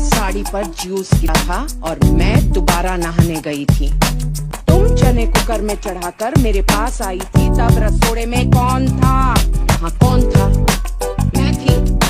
साड़ी पर जूस किया था और मैं दोबारा नहाने गई थी। तुम चने कुकर में चढ़ाकर मेरे पास आई थी, तब रसोड़े में कौन था? हाँ, कौन था? मैं थी।